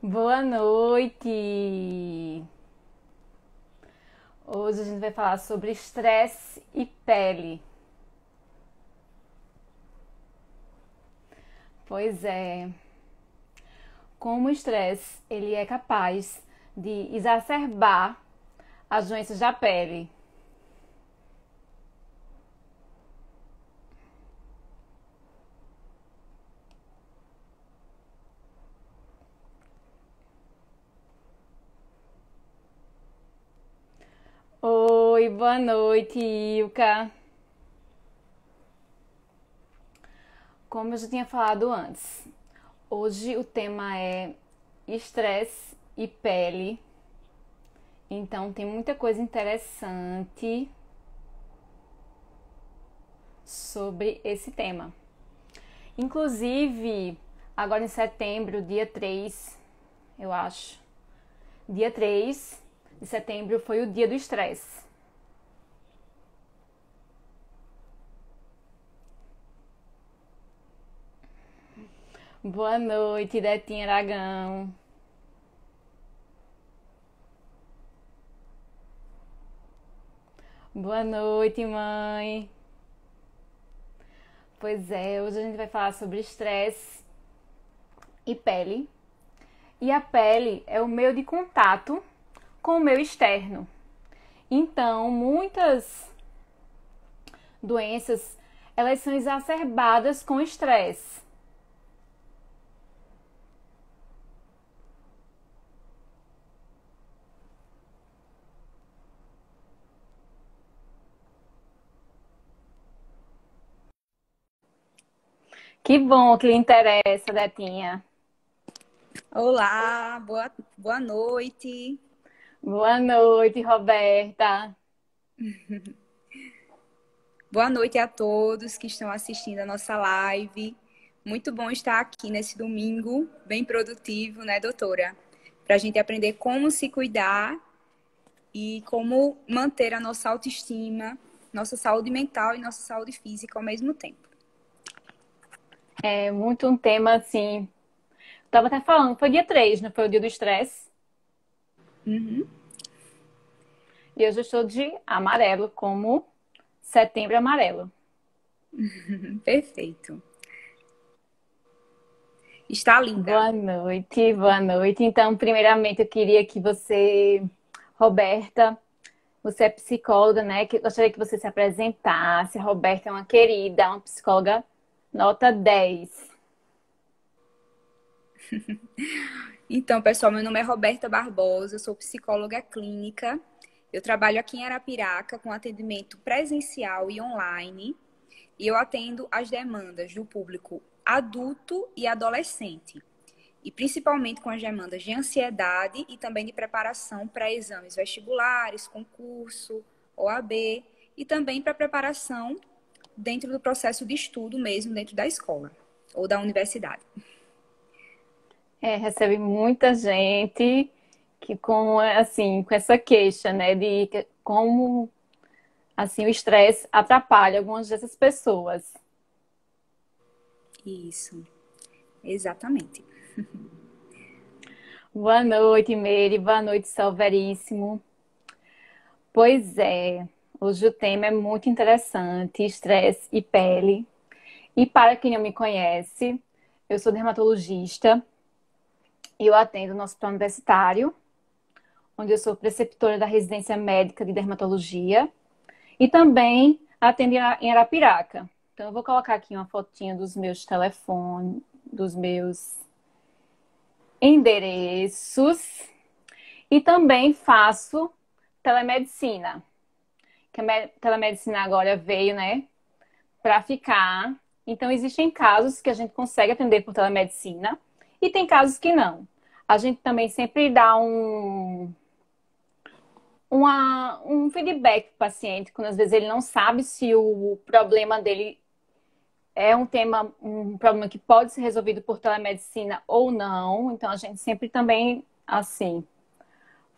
Boa noite! Hoje a gente vai falar sobre estresse e pele. Pois é, como o estresse ele é capaz de exacerbar as doenças da pele. Oi, boa noite, Ilka. Como eu já tinha falado antes, hoje o tema é estresse e pele. Então tem muita coisa interessante sobre esse tema. Inclusive, agora em setembro, dia 3, eu acho. Dia 3 de setembro foi o dia do estresse. Boa noite, Detinha Aragão. Boa noite, mãe. Pois é, hoje a gente vai falar sobre estresse e pele. E a pele é o meio de contato com o meio externo. Então, muitas doenças, elas são exacerbadas com estresse. Que bom que lhe interessa, Detinha. Olá, boa noite. Boa noite, Roberta. Boa noite a todos que estão assistindo a nossa live. Muito bom estar aqui nesse domingo, bem produtivo, né, doutora? Para a gente aprender como se cuidar e como manter a nossa autoestima, nossa saúde mental e nossa saúde física ao mesmo tempo. É muito um tema assim. Tava até falando, foi dia 3, não foi o dia do estresse? Uhum. E hoje eu estou de amarelo, como setembro amarelo. Perfeito. Está linda. Boa noite, boa noite. Então, primeiramente, eu queria que você, Roberta, você é psicóloga, né? Que eu gostaria que você se apresentasse. A Roberta é uma querida, uma psicóloga nota 10. Então, pessoal, meu nome é Roberta Barbosa, eu sou psicóloga clínica. Eu trabalho aqui em Arapiraca com atendimento presencial e online. E eu atendo as demandas do público adulto e adolescente. E principalmente com as demandas de ansiedade e também de preparação para exames vestibulares, concurso, OAB e também para preparação dentro do processo de estudo mesmo, dentro da escola ou da universidade. É, recebe muita gente que com assim, com essa queixa, né, de como assim o estresse atrapalha algumas dessas pessoas. Isso, exatamente. Boa noite, Meire. Boa noite, Salveríssimo. Pois é, hoje o tema é muito interessante, estresse e pele. E para quem não me conhece, eu sou dermatologista e eu atendo no hospital universitário, onde eu sou preceptora da residência médica de dermatologia e também atendo em Arapiraca. Então eu vou colocar aqui uma fotinha dos meus telefones, dos meus endereços e também faço telemedicina. Que a telemedicina agora veio, né, para ficar. Então, existem casos que a gente consegue atender por telemedicina e tem casos que não. A gente também sempre dá um feedback para o paciente, quando às vezes ele não sabe se o problema dele é um problema que pode ser resolvido por telemedicina ou não. Então, a gente sempre também, assim,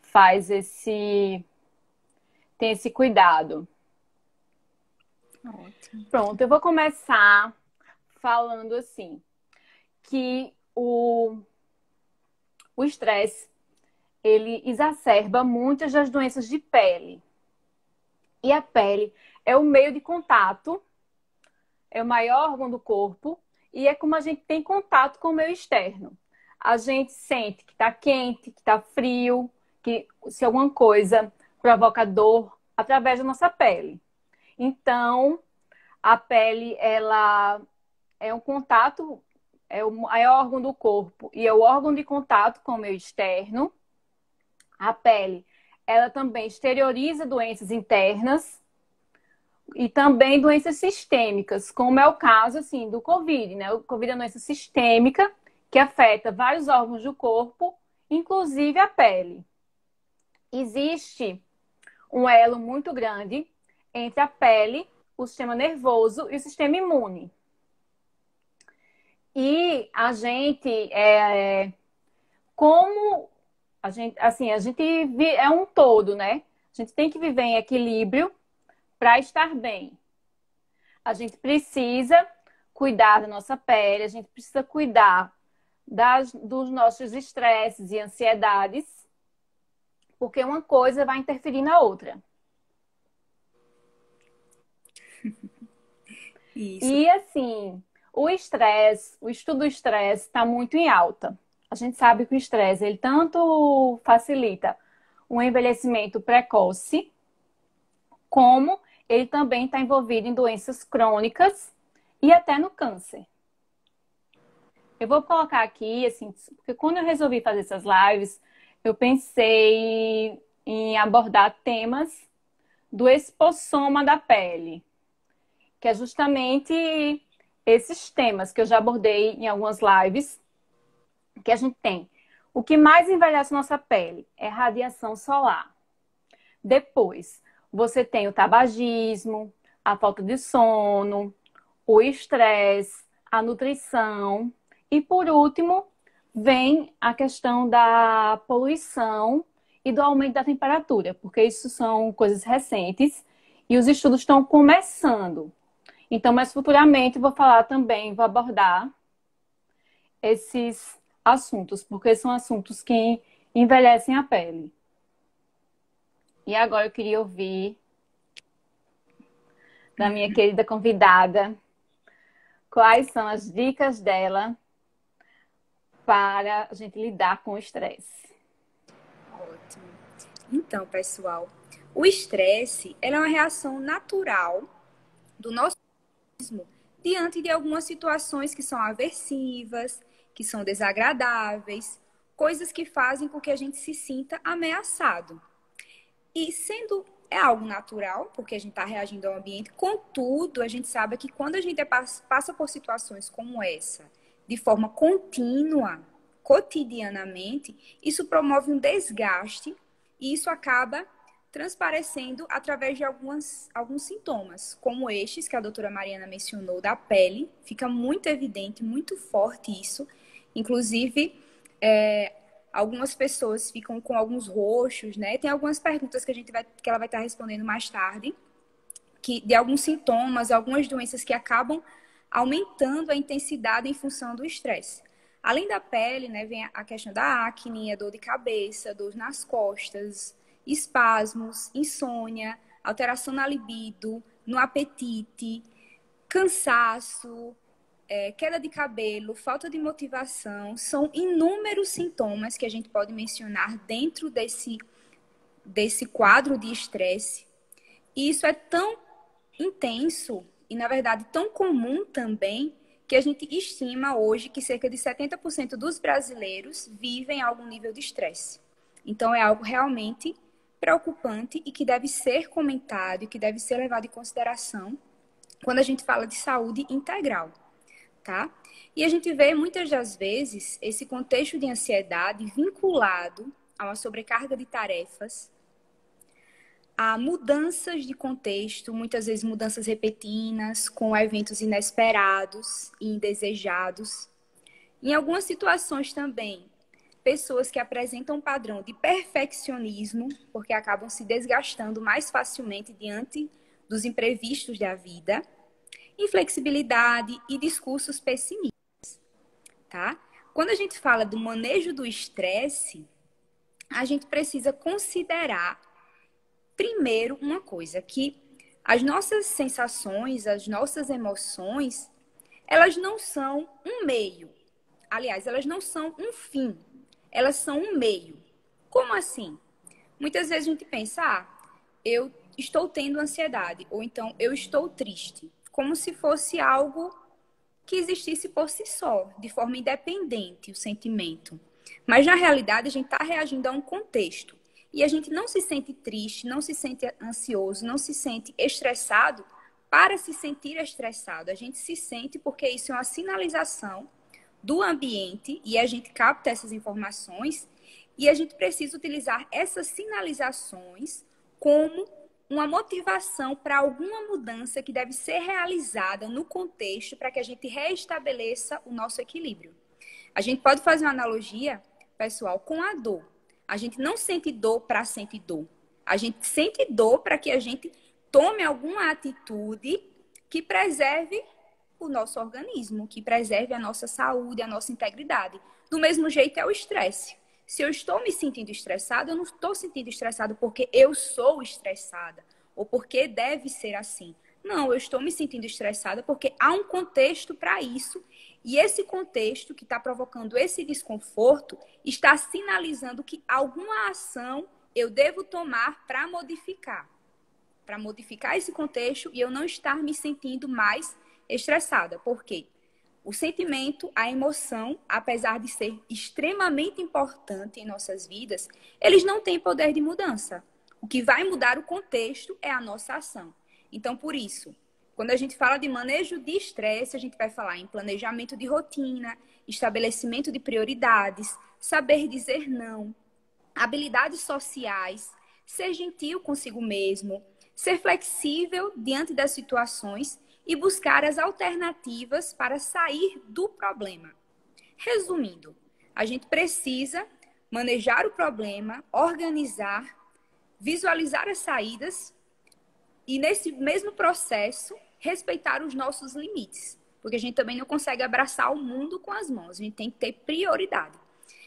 faz tem esse cuidado. Ótimo. Pronto, eu vou começar falando assim, que o estresse, ele exacerba muitas das doenças de pele. E a pele é o meio de contato, é o maior órgão do corpo e é como a gente tem contato com o meio externo. A gente sente que está quente, que está frio, que se alguma coisa provoca dor através da nossa pele. Então, a pele, ela é um contato, é o maior órgão do corpo e é o órgão de contato com o meio externo. A pele, ela também exterioriza doenças internas e também doenças sistêmicas, como é o caso assim do Covid, né? O Covid é uma doença sistêmica que afeta vários órgãos do corpo, inclusive a pele. Existe um elo muito grande entre a pele, o sistema nervoso e o sistema imune. E a gente como a gente é um todo, né? A gente tem que viver em equilíbrio para estar bem. A gente precisa cuidar da nossa pele, a gente precisa cuidar dos nossos estresses e ansiedades, porque uma coisa vai interferir na outra. Isso. E assim, o estresse, o estudo do estresse está muito em alta. A gente sabe que o estresse, ele tanto facilita um envelhecimento precoce, como ele também está envolvido em doenças crônicas e até no câncer. Eu vou colocar aqui, assim, porque quando eu resolvi fazer essas lives, eu pensei em abordar temas do espossoma da pele, que é justamente esses temas que eu já abordei em algumas lives, que a gente tem. O que mais envelhece nossa pele é radiação solar. Depois, você tem o tabagismo, a falta de sono, o estresse, a nutrição e, por último, vem a questão da poluição e do aumento da temperatura, porque isso são coisas recentes e os estudos estão começando. Então, mais futuramente, vou falar também, vou abordar esses assuntos, porque são assuntos que envelhecem a pele. E agora eu queria ouvir da minha querida convidada quais são as dicas dela para a gente lidar com o estresse. Ótimo. Então, pessoal, o estresse é uma reação natural do nosso organismo diante de algumas situações que são aversivas, que são desagradáveis, coisas que fazem com que a gente se sinta ameaçado. E sendo algo natural, porque a gente está reagindo ao ambiente, contudo, a gente sabe que quando a gente passa por situações como essa, de forma contínua, cotidianamente, isso promove um desgaste e isso acaba transparecendo através de alguns sintomas, como estes que a doutora Mariana mencionou, da pele. Fica muito evidente, muito forte isso. Inclusive, algumas pessoas ficam com alguns roxos, né? Tem algumas perguntas que que ela vai estar respondendo mais tarde, de alguns sintomas, algumas doenças que acabam aumentando a intensidade em função do estresse. Além da pele, né, vem a questão da acne, a dor de cabeça, dor nas costas, espasmos, insônia, alteração na libido, no apetite, cansaço, queda de cabelo, falta de motivação. São inúmeros sintomas que a gente pode mencionar dentro desse quadro de estresse. E isso é tão intenso e, na verdade, tão comum também, que a gente estima hoje que cerca de 70% dos brasileiros vivem algum nível de estresse. Então, é algo realmente preocupante e que deve ser comentado e que deve ser levado em consideração quando a gente fala de saúde integral, tá? E a gente vê muitas das vezes esse contexto de ansiedade vinculado a uma sobrecarga de tarefas, a mudanças de contexto, muitas vezes mudanças repentinas, com eventos inesperados e indesejados. Em algumas situações também, pessoas que apresentam um padrão de perfeccionismo, porque acabam se desgastando mais facilmente diante dos imprevistos da vida, inflexibilidade e discursos pessimistas, tá? Quando a gente fala do manejo do estresse, a gente precisa considerar primeiro uma coisa, que as nossas sensações, as nossas emoções, elas não são um meio. Aliás, elas não são um fim. Elas são um meio. Como assim? Muitas vezes a gente pensa, eu estou tendo ansiedade, ou então eu estou triste, como se fosse algo que existisse por si só, de forma independente, o sentimento. Mas na realidade a gente está reagindo a um contexto. E a gente não se sente triste, não se sente ansioso, não se sente estressado para se sentir estressado. A gente se sente porque isso é uma sinalização do ambiente e a gente capta essas informações e a gente precisa utilizar essas sinalizações como uma motivação para alguma mudança que deve ser realizada no contexto para que a gente reestabeleça o nosso equilíbrio. A gente pode fazer uma analogia, pessoal, com a dor. A gente não sente dor para sentir dor. A gente sente dor para que a gente tome alguma atitude que preserve o nosso organismo, que preserve a nossa saúde, a nossa integridade. Do mesmo jeito é o estresse. Se eu estou me sentindo estressada, eu não estou sentindo estressado porque eu sou estressada ou porque deve ser assim. Não, eu estou me sentindo estressada porque há um contexto para isso e esse contexto que está provocando esse desconforto está sinalizando que alguma ação eu devo tomar para modificar esse contexto e eu não estar me sentindo mais estressada. Por quê? O sentimento, a emoção, apesar de ser extremamente importante em nossas vidas, eles não têm poder de mudança. O que vai mudar o contexto é a nossa ação. Então, por isso, quando a gente fala de manejo de estresse, a gente vai falar em planejamento de rotina, estabelecimento de prioridades, saber dizer não, habilidades sociais, ser gentil consigo mesmo, ser flexível diante das situações e buscar as alternativas para sair do problema. Resumindo, a gente precisa manejar o problema, organizar, visualizar as saídas e, nesse mesmo processo, respeitar os nossos limites. Porque a gente também não consegue abraçar o mundo com as mãos, a gente tem que ter prioridade.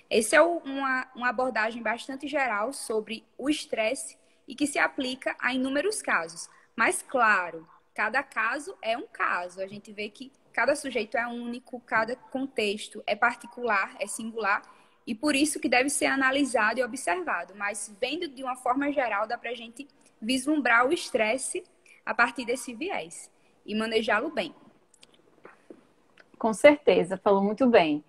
Essa é uma abordagem bastante geral sobre o estresse e que se aplica a inúmeros casos. Mas, claro, cada caso é um caso. A gente vê que cada sujeito é único, cada contexto é particular, é singular, e por isso que deve ser analisado e observado. Mas, vendo de uma forma geral, dá para a gente vislumbrar o estresse a partir desse viés e manejá-lo bem. Com certeza, falou muito bem.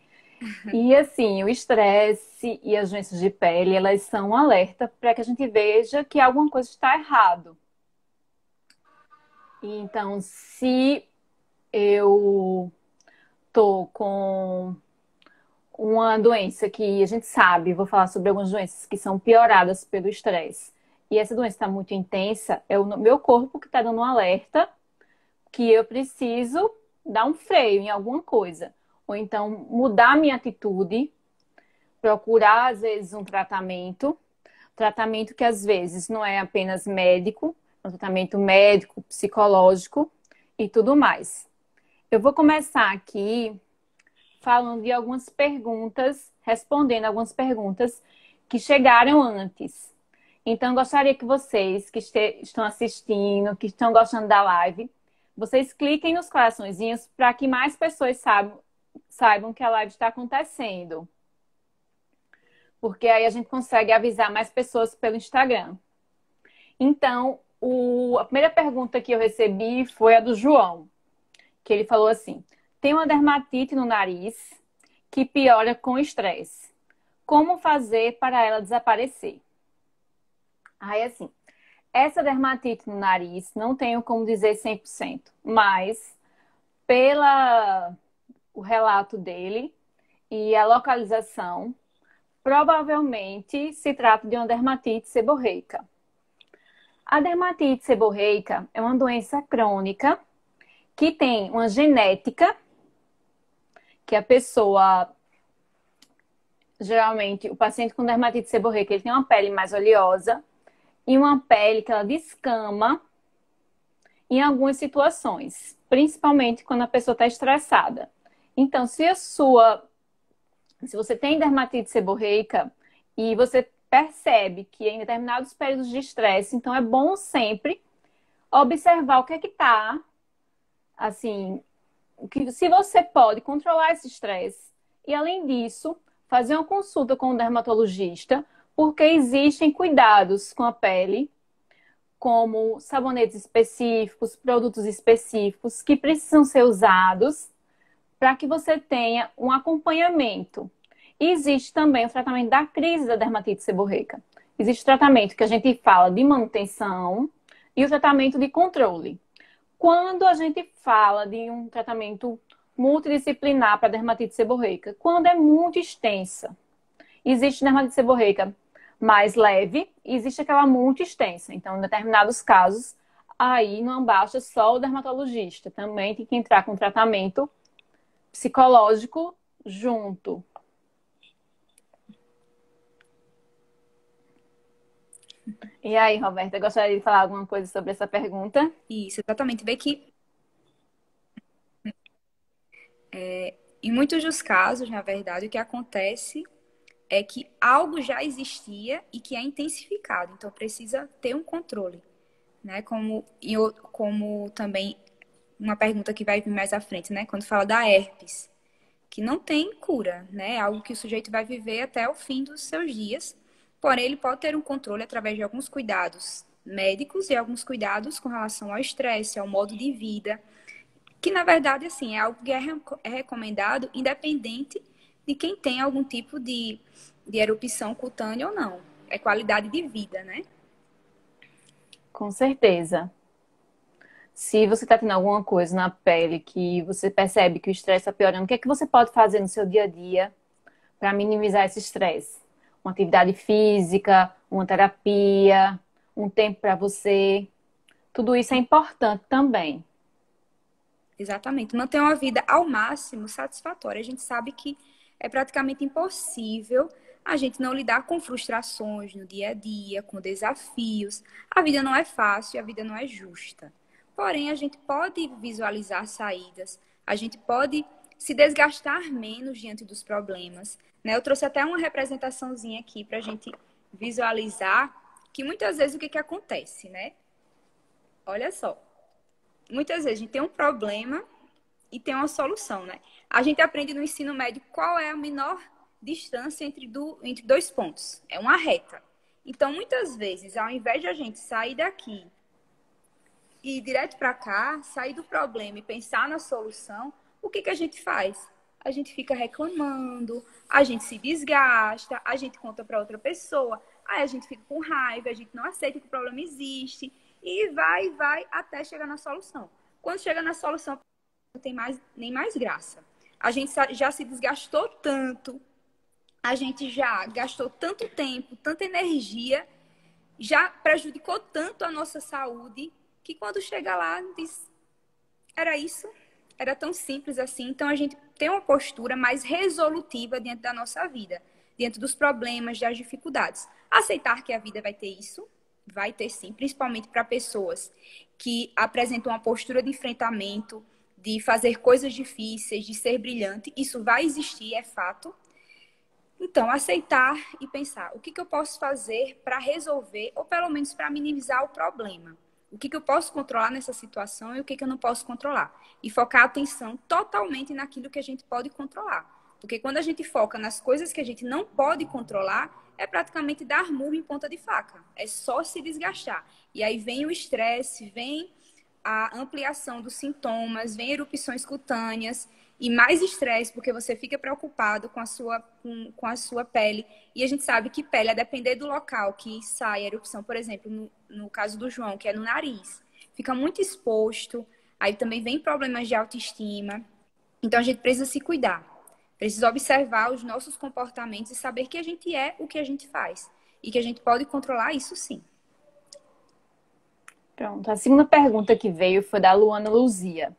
E assim, o estresse e as doenças de pele, elas são um alerta para que a gente veja que alguma coisa está errado. Então, se eu tô com uma doença que a gente sabe, vou falar sobre algumas doenças que são pioradas pelo estresse, e essa doença está muito intensa, é o meu corpo que está dando um alerta que eu preciso dar um freio em alguma coisa. Ou então mudar minha atitude, procurar, às vezes, um tratamento que às vezes não é apenas médico, é um tratamento médico, psicológico e tudo mais. Eu vou começar aqui falando de algumas perguntas, respondendo algumas perguntas que chegaram antes. Então, gostaria que vocês que estão assistindo, que estão gostando da live, vocês cliquem nos coraçõezinhos para que mais pessoas saibam que a live está acontecendo. Porque aí a gente consegue avisar mais pessoas pelo Instagram. Então, a primeira pergunta que eu recebi foi a do João, que ele falou assim: tem uma dermatite no nariz que piora com estresse. Como fazer para ela desaparecer? Aí, assim, essa dermatite no nariz, não tenho como dizer 100%, mas pela o relato dele e a localização, provavelmente se trata de uma dermatite seborreica. A dermatite seborreica é uma doença crônica que tem uma genética que a pessoa, geralmente, o paciente com dermatite seborreica, ele tem uma pele mais oleosa e uma pele que ela descama em algumas situações, principalmente quando a pessoa está estressada. Então, se a sua Se você tem dermatite seborreica e você percebe que em determinados períodos de estresse, então é bom sempre observar o que tá, assim, que se você pode controlar esse estresse e, além disso, fazer uma consulta com o dermatologista, porque existem cuidados com a pele, como sabonetes específicos, produtos específicos que precisam ser usados para que você tenha um acompanhamento. E existe também o tratamento da crise da dermatite seborreica. Existe o tratamento que a gente fala de manutenção e o tratamento de controle. Quando a gente fala de um tratamento multidisciplinar para dermatite seborreica, quando é muito extensa, existe dermatite seborreica mais leve e existe aquela muito extensa. Então, em determinados casos, aí não basta só o dermatologista, também tem que entrar com tratamento psicológico junto. E aí, Roberta, gostaria de falar alguma coisa sobre essa pergunta? Isso, exatamente. Vê que em muitos dos casos, na verdade, o que acontece é que algo já existia e que é intensificado. Então, precisa ter um controle, né? Como também uma pergunta que vai vir mais à frente, né? Quando fala da herpes, que não tem cura, né? É algo que o sujeito vai viver até o fim dos seus dias. Porém, ele pode ter um controle através de alguns cuidados médicos e alguns cuidados com relação ao estresse, ao modo de vida, que na verdade, assim, é algo que é recomendado independente de quem tem algum tipo de erupção cutânea ou não. É qualidade de vida, né? Com certeza. Se você está tendo alguma coisa na pele que você percebe que o estresse está piorando, o que é que você pode fazer no seu dia a dia para minimizar esse estresse? Uma atividade física, uma terapia, um tempo para você. Tudo isso é importante também. Exatamente. Manter uma vida ao máximo satisfatória. A gente sabe que é praticamente impossível a gente não lidar com frustrações no dia a dia, com desafios. A vida não é fácil, a vida não é justa. Porém, a gente pode visualizar saídas, a gente pode se desgastar menos diante dos problemas, né? Eu trouxe até uma representaçãozinha aqui para a gente visualizar que muitas vezes o que acontece, né? Olha só, muitas vezes a gente tem um problema e tem uma solução, né? A gente aprende no ensino médio qual é a menor distância entre dois pontos. É uma reta. Então, muitas vezes, ao invés de a gente sair daqui e ir direto para cá, sair do problema e pensar na solução, o que a gente faz? A gente fica reclamando, a gente se desgasta, a gente conta para outra pessoa, aí a gente fica com raiva, a gente não aceita que o problema existe e vai até chegar na solução. Quando chega na solução, não tem nem mais graça. A gente já se desgastou tanto, a gente já gastou tanto tempo, tanta energia, já prejudicou tanto a nossa saúde, que quando chega lá, diz, era isso? Era tão simples assim. Então, a gente tem uma postura mais resolutiva diante da nossa vida, diante dos problemas, das dificuldades. Aceitar que a vida vai ter isso, vai ter sim, principalmente para pessoas que apresentam uma postura de enfrentamento, de fazer coisas difíceis, de ser brilhante. Isso vai existir, é fato. Então, aceitar e pensar o que eu posso fazer para resolver, ou pelo menos para minimizar o problema. O que eu posso controlar nessa situação e o que eu não posso controlar. E focar a atenção totalmente naquilo que a gente pode controlar. Porque quando a gente foca nas coisas que a gente não pode controlar, é praticamente dar murro em ponta de faca. É só se desgastar. E aí vem o estresse, vem a ampliação dos sintomas, vem erupções cutâneas e mais estresse, porque você fica preocupado com a sua pele. E a gente sabe que pele, a depender do local que sai a erupção, por exemplo, no caso do João, que é no nariz, fica muito exposto, aí também vem problemas de autoestima. Então a gente precisa se cuidar, precisa observar os nossos comportamentos e saber que a gente é o que a gente faz e que a gente pode controlar isso sim. Pronto. A segunda pergunta que veio foi da Luana Luzia.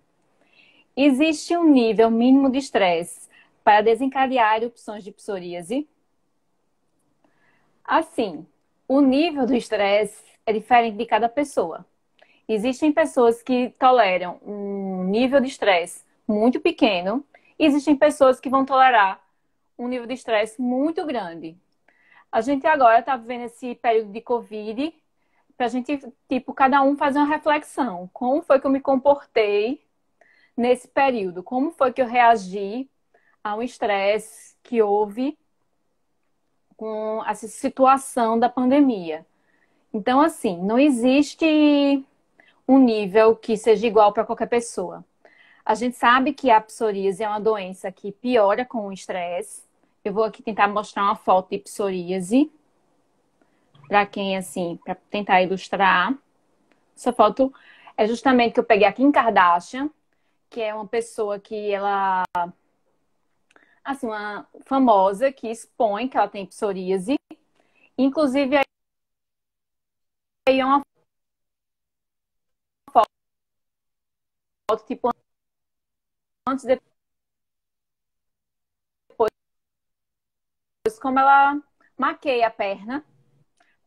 Existe um nível mínimo de estresse para desencadear erupções de psoríase? Assim, o nível do estresse é diferente de cada pessoa. Existem pessoas que toleram um nível de estresse muito pequeno, e existem pessoas que vão tolerar um nível de estresse muito grande. A gente agora está vivendo esse período de Covid para a gente, tipo, cada um fazer uma reflexão. Como foi que eu me comportei nesse período? Como foi que eu reagi a um estresse que houve com essa situação da pandemia? Então, assim, não existe um nível que seja igual para qualquer pessoa. A gente sabe que a psoríase é uma doença que piora com o estresse. Eu vou aqui tentar mostrar uma foto de psoríase para quem, assim, para tentar ilustrar. Essa foto é justamente que eu peguei a Kim Kardashian, que é uma pessoa que ela, assim, uma famosa que expõe que ela tem psoríase. Inclusive, aí é uma foto, tipo, antes e depois, como ela maqueia a perna,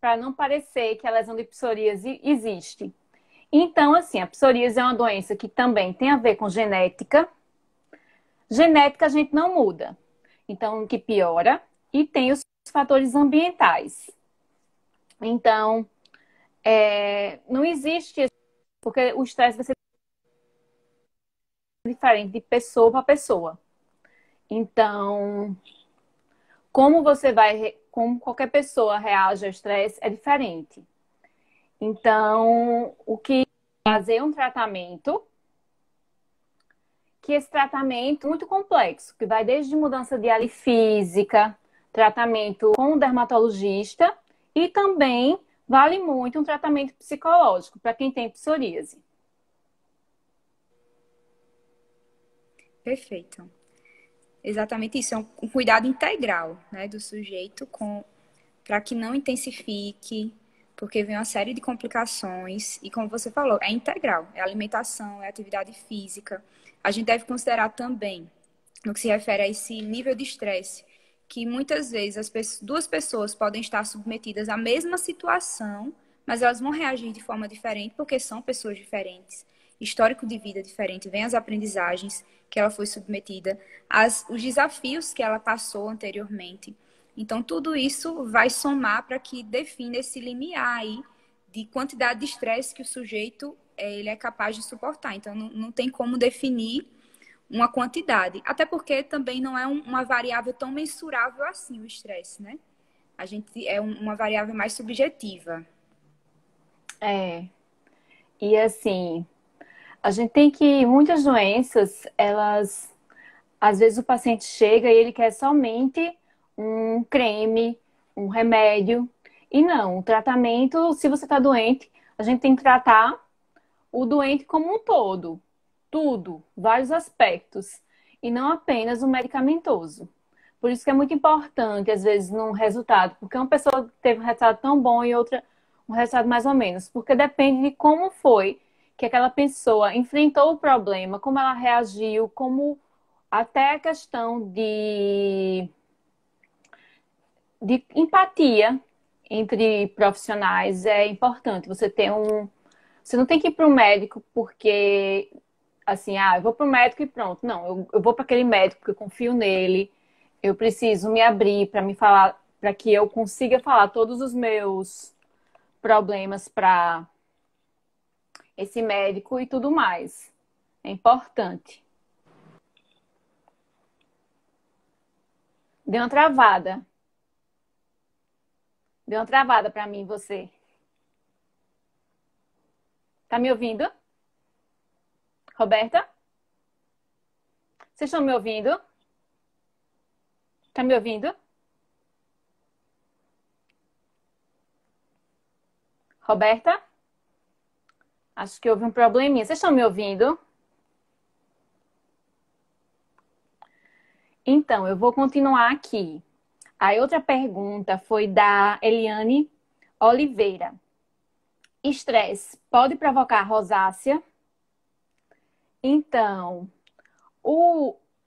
para não parecer que a lesão de psoríase existe. Então, assim, a psoríase é uma doença que também tem a ver com genética. Genética a gente não muda. Então, que piora. E tem os fatores ambientais. Então, não existe, porque o estresse vai ser diferente de pessoa para pessoa. Então, como qualquer pessoa reage ao estresse é diferente. Então, o que fazer um tratamento, que esse tratamento é muito complexo, que vai desde mudança de área física, tratamento com o dermatologista e também vale muito um tratamento psicológico para quem tem psoríase. Perfeito. Exatamente isso, é um cuidado integral, né, do sujeito para que não intensifique, porque vem uma série de complicações e como você falou, é integral, é alimentação, é atividade física. A gente deve considerar também, no que se refere a esse nível de estresse, que muitas vezes duas pessoas podem estar submetidas à mesma situação, mas elas vão reagir de forma diferente porque são pessoas diferentes, histórico de vida diferente, vem as aprendizagens que ela foi submetida, os desafios que ela passou anteriormente. Então, tudo isso vai somar para que defina esse limiar aí de quantidade de estresse que o sujeito ele é capaz de suportar. Então, não tem como definir uma quantidade. Até porque também não é uma variável tão mensurável assim o estresse, né? A gente é uma variável mais subjetiva. É, e assim, a gente tem que, muitas doenças, elas, às vezes o paciente chega e ele quer somente um creme, um remédio. E não, o tratamento, se você está doente, a gente tem que tratar o doente como um todo. Tudo, vários aspectos. E não apenas o medicamentoso. Por isso que é muito importante, às vezes, num resultado. Porque uma pessoa teve um resultado tão bom e outra um resultado mais ou menos. Porque depende de como foi que aquela pessoa enfrentou o problema, como ela reagiu, como até a questão de empatia entre profissionais é importante. Você ter um. Você não tem que ir para o médico porque, assim, eu vou para o médico e pronto. Não, eu vou para aquele médico porque eu confio nele. Eu preciso me abrir para me falar, para que eu consiga falar todos os meus problemas para esse médico e tudo mais. É importante. Deu uma travada. Deu uma travada para mim, você. Tá me ouvindo? Roberta? Vocês estão me ouvindo? Tá me ouvindo? Roberta? Acho que houve um probleminha. Vocês estão me ouvindo? Então, eu vou continuar aqui. A outra pergunta foi da Eliane Oliveira. Estresse pode provocar rosácea? Então,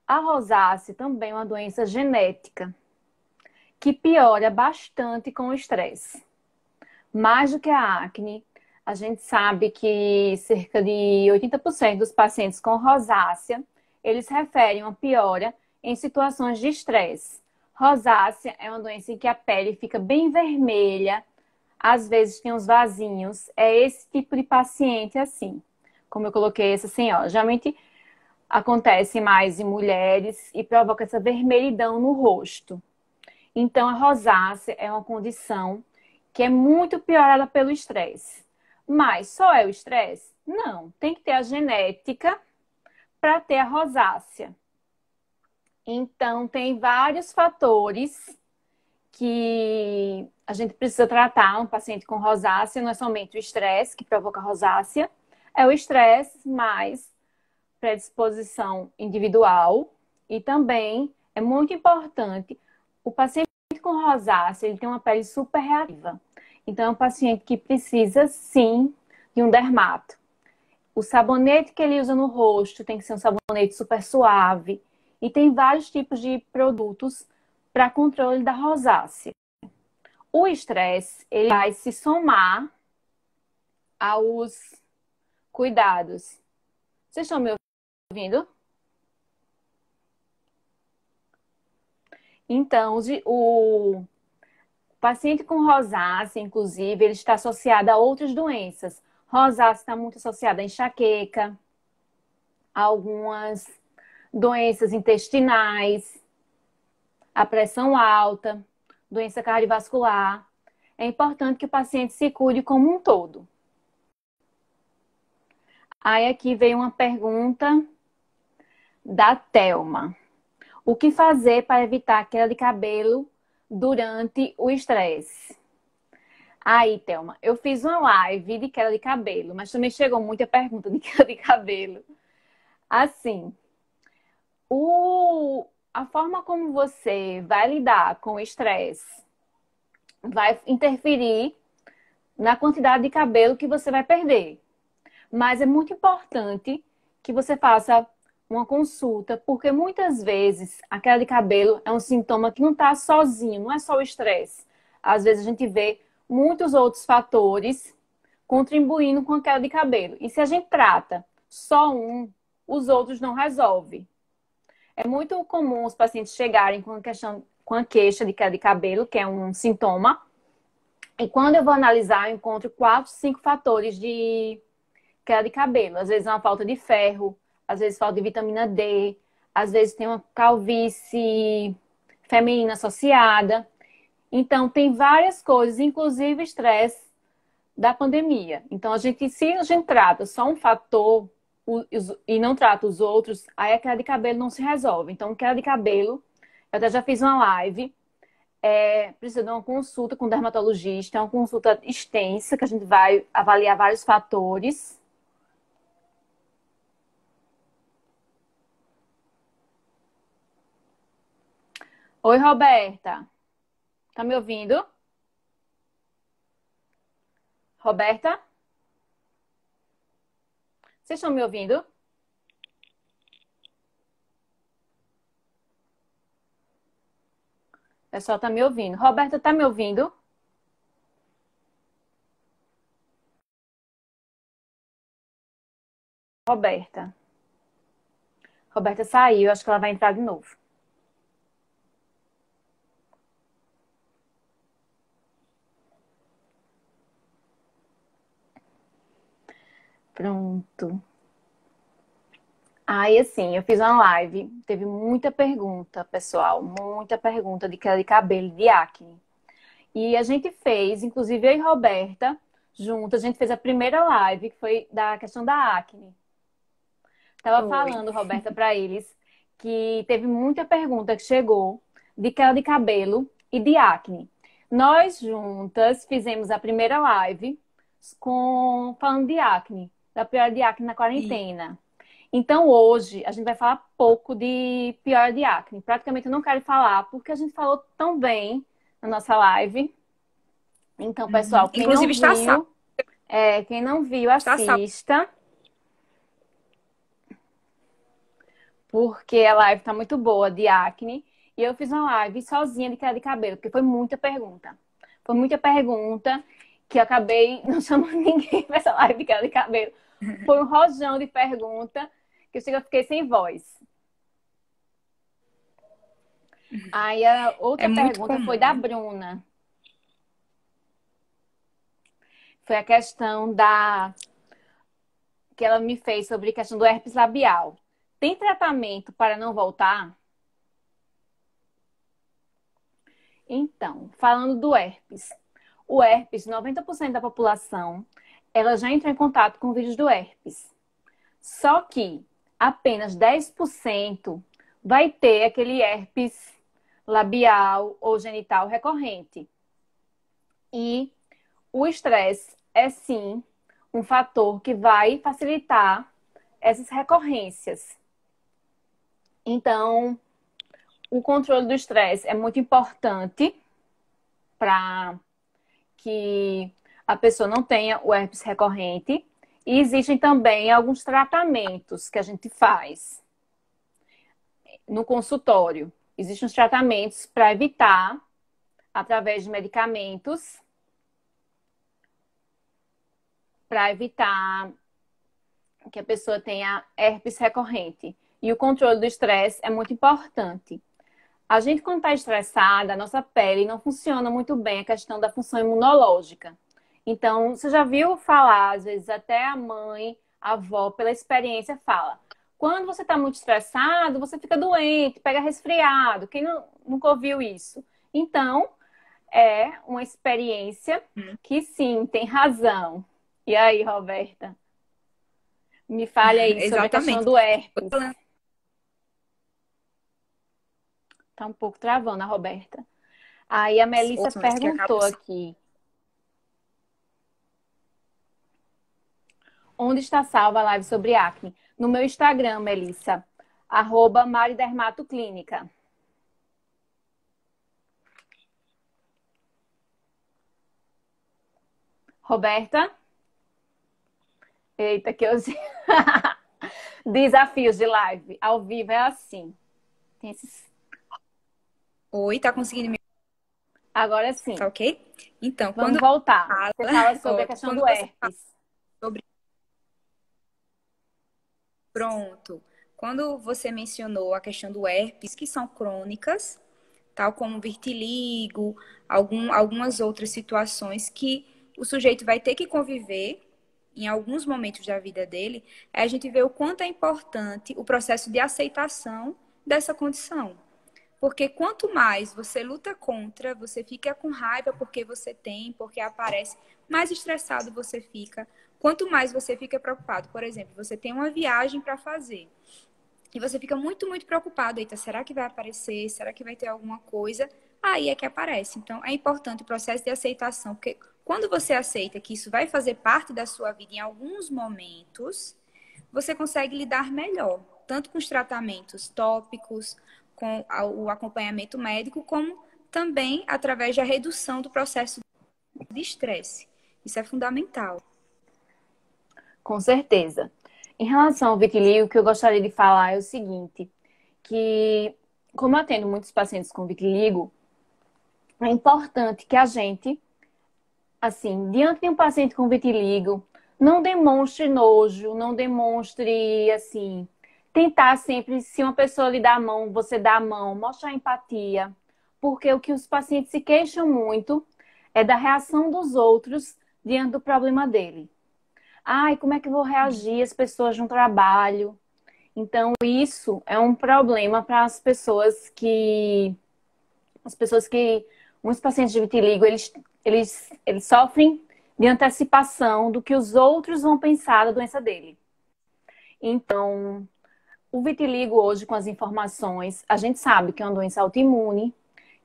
a rosácea também é uma doença genética que piora bastante com o estresse. Mais do que a acne, a gente sabe que cerca de 80% dos pacientes com rosácea, eles referem uma piora em situações de estresse. Rosácea é uma doença em que a pele fica bem vermelha, às vezes tem uns vasinhos. É esse tipo de paciente assim, como eu coloquei essa senhora. Geralmente acontece mais em mulheres e provoca essa vermelhidão no rosto. Então, a rosácea é uma condição que é muito piorada pelo estresse. Mas só é o estresse? Não, tem que ter a genética para ter a rosácea. Então, tem vários fatores que a gente precisa tratar um paciente com rosácea. Não é somente o estresse que provoca rosácea, é o estresse mais predisposição individual e também é muito importante o paciente com rosácea, ele tem uma pele super reativa. Então é um paciente que precisa sim de um dermato. O sabonete que ele usa no rosto tem que ser um sabonete super suave e tem vários tipos de produtos para controle da rosácea. O estresse, ele vai se somar aos cuidados. Vocês estão me ouvindo? Então, o paciente com rosácea, inclusive, ele está associado a outras doenças. Rosácea está muito associada a enxaqueca, a algumas doenças intestinais, a pressão alta, doença cardiovascular. É importante que o paciente se cuide como um todo. Aí aqui veio uma pergunta da Thelma. O que fazer para evitar queda de cabelo durante o estresse? Aí, Thelma, eu fiz uma live de queda de cabelo, mas também chegou muita pergunta de queda de cabelo. Assim, a forma como você vai lidar com o estresse vai interferir na quantidade de cabelo que você vai perder. Mas é muito importante que você faça uma consulta, porque muitas vezes a queda de cabelo é um sintoma que não está sozinho, não é só o estresse. Às vezes a gente vê muitos outros fatores contribuindo com a queda de cabelo. E se a gente trata só um, os outros não resolvem. É muito comum os pacientes chegarem com a queixa de queda de cabelo, que é um sintoma. E quando eu vou analisar, eu encontro 4, 5 fatores de queda de cabelo. Às vezes é uma falta de ferro, às vezes falta de vitamina D, às vezes tem uma calvície feminina associada. Então, tem várias coisas, inclusive estresse da pandemia. Então, se a gente trata só um fator e não trata os outros, aí a queda de cabelo não se resolve. Então, queda de cabelo, eu até já fiz uma live, precisa de uma consulta com o dermatologista, é uma consulta extensa, que a gente vai avaliar vários fatores. Oi, Roberta. Tá me ouvindo? Roberta? Vocês estão me ouvindo? O pessoal tá me ouvindo. Roberta, tá me ouvindo? Roberta. Roberta saiu, acho que ela vai entrar de novo. Pronto. Aí, assim, eu fiz uma live, teve muita pergunta, pessoal, muita pergunta de queda de cabelo, de acne. E a gente fez, inclusive eu e Roberta, junto, a gente fez a primeira live, que foi da questão da acne. Tava Oi. falando, Roberta, para eles, que teve muita pergunta que chegou de queda de cabelo e de acne. Nós juntas fizemos a primeira live falando de acne, da pior de acne na E quarentena. Então, hoje, a gente vai falar pouco de pior de acne. Praticamente eu não quero falar, porque a gente falou tão bem na nossa live. Então, pessoal, Inclusive está salvo. quem não viu, Está salvo. assista, porque a live tá muito boa de acne. E eu fiz uma live sozinha de queda de cabelo, porque foi muita pergunta. Foi muita pergunta que eu acabei não chamando ninguém para essa live de queda de cabelo. Foi um rojão de pergunta que eu fiquei sem voz. Aí a É outra muito pergunta comum, foi da né? Bruna. Foi a questão da que ela me fez sobre a questão do herpes labial. Tem tratamento para não voltar? Então, falando do herpes. O herpes, 90% da população, ela já entrou em contato com o vírus do herpes. Só que apenas 10% vai ter aquele herpes labial ou genital recorrente. E o estresse é sim um fator que vai facilitar essas recorrências. Então, o controle do estresse é muito importante para que a pessoa não tenha o herpes recorrente. E existem também alguns tratamentos que a gente faz no consultório. Existem os tratamentos para evitar, através de medicamentos, para evitar que a pessoa tenha herpes recorrente. E o controle do estresse é muito importante. A gente, quando está estressada, a nossa pele não funciona muito bem a questão da função imunológica. Então, você já viu falar, às vezes até a mãe, a avó, pela experiência, fala: quando você está muito estressado, você fica doente, pega resfriado. Quem nunca ouviu isso? Então, é uma experiência que sim, tem razão. E aí, Roberta? Me fale aí sobre a questão Exatamente. do herpes. Tá um pouco travando a Roberta. Aí a Melissa Outras que acabam perguntou sendo. aqui: onde está salva a live sobre acne? No meu Instagram, Melissa, @maridermatoclínica. Roberta? Eita, que eu... Desafios de live. Ao vivo é assim. Tem esses... Oi, tá conseguindo me. Agora sim. Tá ok? Então, Vamos quando voltar. fala, Você fala sobre a ótimo, questão quando do você fala herpes. sobre. Pronto. Quando você mencionou a questão do herpes, que são crônicas, tal como vitiligo, algumas outras situações que o sujeito vai ter que conviver em alguns momentos da vida dele, a gente vê o quanto é importante o processo de aceitação dessa condição. Porque quanto mais você luta contra, você fica com raiva porque você tem, porque aparece, mais estressado você fica. Quanto mais você fica preocupado, por exemplo, você tem uma viagem para fazer e você fica muito, muito preocupado. Eita, será que vai aparecer? Será que vai ter alguma coisa? Aí é que aparece. Então, é importante o processo de aceitação, porque quando você aceita que isso vai fazer parte da sua vida em alguns momentos, você consegue lidar melhor, tanto com os tratamentos tópicos, com o acompanhamento médico, como também através da redução do processo de estresse. Isso é fundamental. Com certeza. Em relação ao vitiligo, o que eu gostaria de falar é o seguinte, que como eu atendo muitos pacientes com vitiligo, é importante que a gente, assim, diante de um paciente com vitiligo, não demonstre nojo, não demonstre, assim, tentar sempre, se uma pessoa lhe dá a mão, você dá a mão, mostrar empatia, porque o que os pacientes se queixam muito é da reação dos outros diante do problema dele. Ai, como é que eu vou reagir as pessoas no trabalho? Então, isso é um problema para as pessoas que, muitos pacientes de vitiligo, eles sofrem de antecipação do que os outros vão pensar da doença dele. Então, o vitiligo hoje, com as informações, a gente sabe que é uma doença autoimune,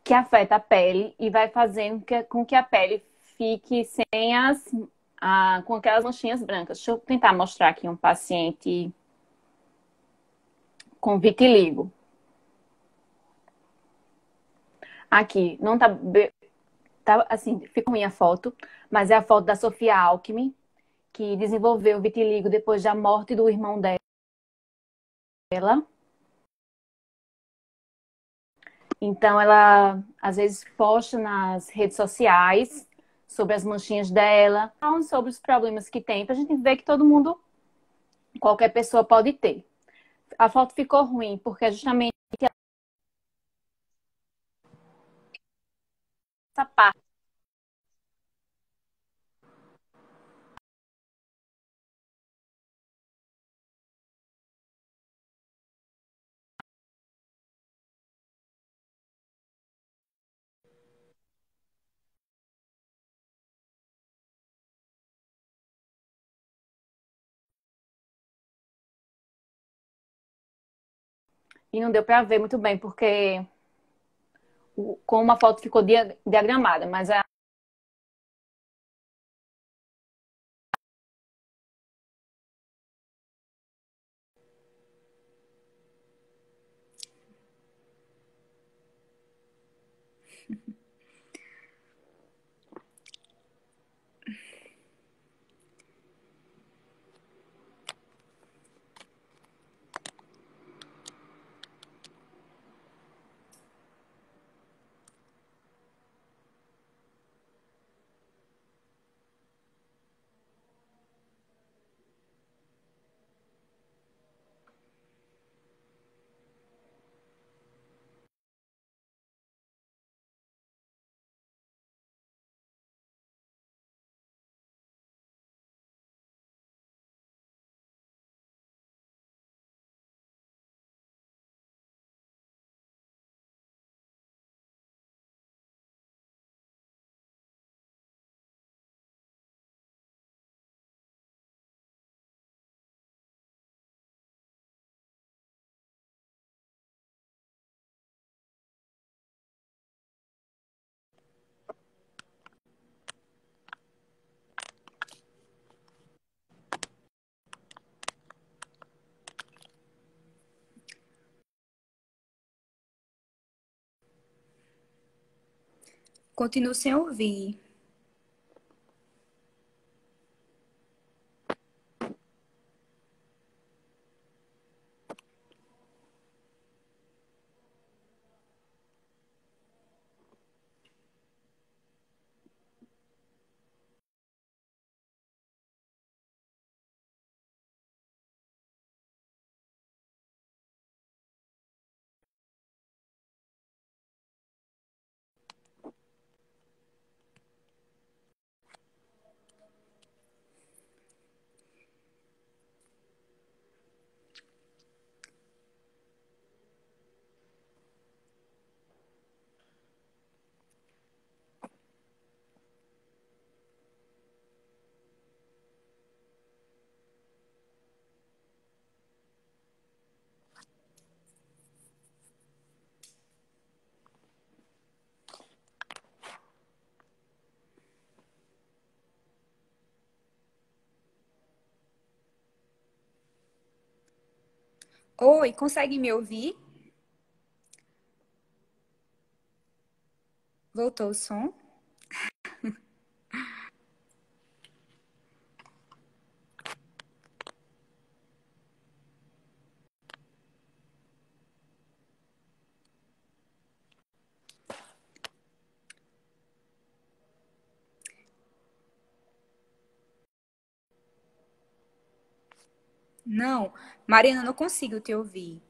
que afeta a pele e vai fazendo com que a pele fique sem com aquelas manchinhas brancas. Deixa eu tentar mostrar aqui um paciente com vitiligo. Aqui, não tá assim, fica ruim a foto, mas é a foto da Sofia Alckmin, que desenvolveu vitiligo depois da morte do irmão dela. Então, ela às vezes posta nas redes sociais sobre as manchinhas dela, falando sobre os problemas que tem, pra gente ver que todo mundo, qualquer pessoa pode ter. A foto ficou ruim, porque é justamente essa parte. E não deu para ver muito bem, porque como a foto ficou diagramada, mas Continuo sem ouvir. Oi, consegue me ouvir? Voltou o som? Não, Mariana, não consigo te ouvir.